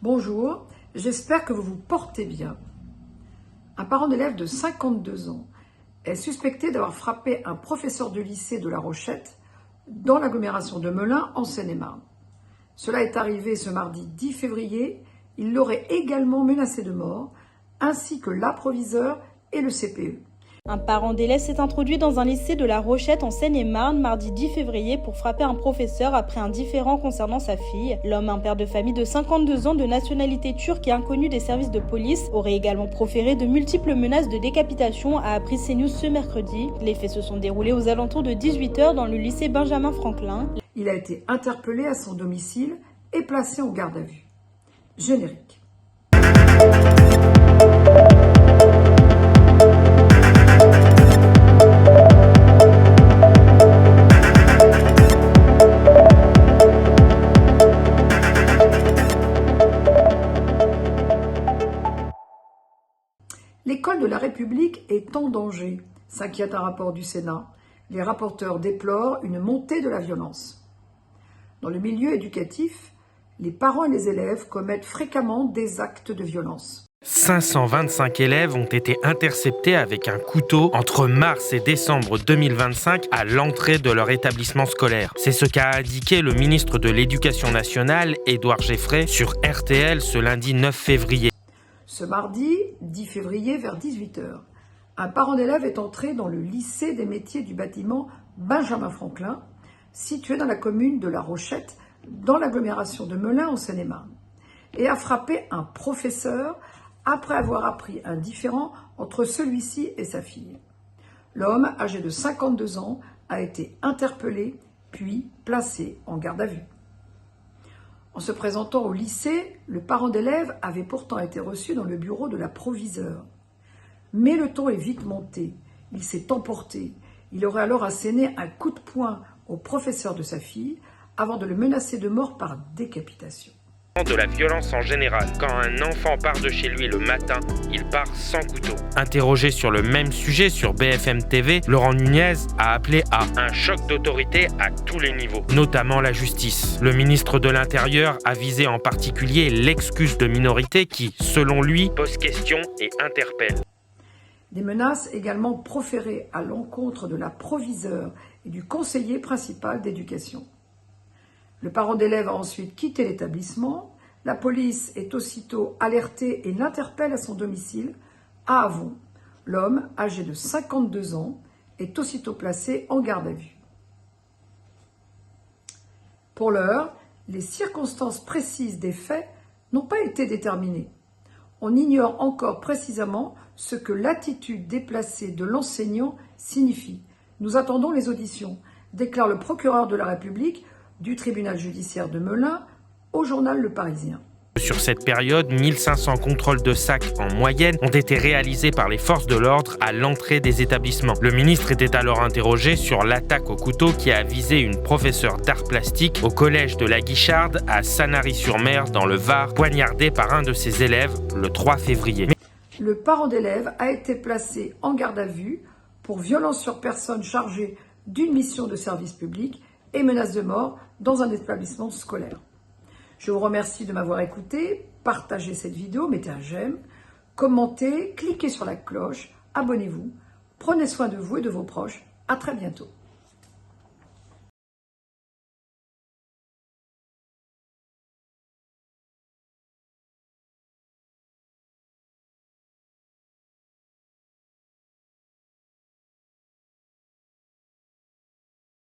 Bonjour, j'espère que vous vous portez bien. Un parent d'élève de 52 ans est suspecté d'avoir frappé un professeur de lycée de La Rochette dans l'agglomération de Melun en Seine-et-Marne. Cela est arrivé ce mardi 10 février. Il l'aurait également menacé de mort, ainsi que l'approviseur et le CPE. Un parent d'élève s'est introduit dans un lycée de La Rochette en Seine-et-Marne mardi 10 février pour frapper un professeur après un différend concernant sa fille. L'homme, un père de famille de 52 ans de nationalité turque et inconnu des services de police, aurait également proféré de multiples menaces de décapitation, a appris CNews ce mercredi. Les faits se sont déroulés aux alentours de 18h dans le lycée Benjamin Franklin. Il a été interpellé à son domicile et placé en garde à vue. Générique. L'école de la République est en danger, s'inquiète un rapport du Sénat. Les rapporteurs déplorent une montée de la violence. Dans le milieu éducatif, les parents et les élèves commettent fréquemment des actes de violence. 525 élèves ont été interceptés avec un couteau entre mars et décembre 2025 à l'entrée de leur établissement scolaire. C'est ce qu'a indiqué le ministre de l'Éducation nationale, Édouard Geoffray, sur RTL ce lundi 9 février. Ce mardi 10 février vers 18h, un parent d'élève est entré dans le lycée des métiers du bâtiment Benjamin Franklin, situé dans la commune de La Rochette, dans l'agglomération de Melun en Seine-et-Marne, et a frappé un professeur après avoir appris un différend entre celui-ci et sa fille. L'homme, âgé de 52 ans, a été interpellé puis placé en garde à vue. En se présentant au lycée, le parent d'élève avait pourtant été reçu dans le bureau de la proviseure. Mais le ton est vite monté, il s'est emporté. Il aurait alors asséné un coup de poing au professeur de sa fille avant de le menacer de mort par décapitation. De la violence en général. Quand un enfant part de chez lui le matin, il part sans couteau. Interrogé sur le même sujet sur BFM TV, Laurent Nunez a appelé à un choc d'autorité à tous les niveaux, notamment la justice. Le ministre de l'Intérieur a visé en particulier l'excuse de minorité qui, selon lui, pose question et interpelle. Des menaces également proférées à l'encontre de la proviseure et du conseiller principal d'éducation. Le parent d'élève a ensuite quitté l'établissement. La police est aussitôt alertée et l'interpelle à son domicile, à Avon. L'homme, âgé de 52 ans, est aussitôt placé en garde à vue. Pour l'heure, les circonstances précises des faits n'ont pas été déterminées. On ignore encore précisément ce que l'attitude déplacée de l'enseignant signifie. Nous attendons les auditions, déclare le procureur de la République du tribunal judiciaire de Melun au journal Le Parisien. Sur cette période, 1500 contrôles de sacs en moyenne ont été réalisés par les forces de l'ordre à l'entrée des établissements. Le ministre était alors interrogé sur l'attaque au couteau qui a visé une professeure d'art plastique au collège de la Guicharde à Sanary-sur-Mer dans le Var, poignardée par un de ses élèves le 3 février. Le parent d'élève a été placé en garde à vue pour violence sur personne chargée d'une mission de service public et menace de mort dans un établissement scolaire. Je vous remercie de m'avoir écouté, partagez cette vidéo, mettez un j'aime, commentez, cliquez sur la cloche, abonnez-vous, prenez soin de vous et de vos proches. À très bientôt.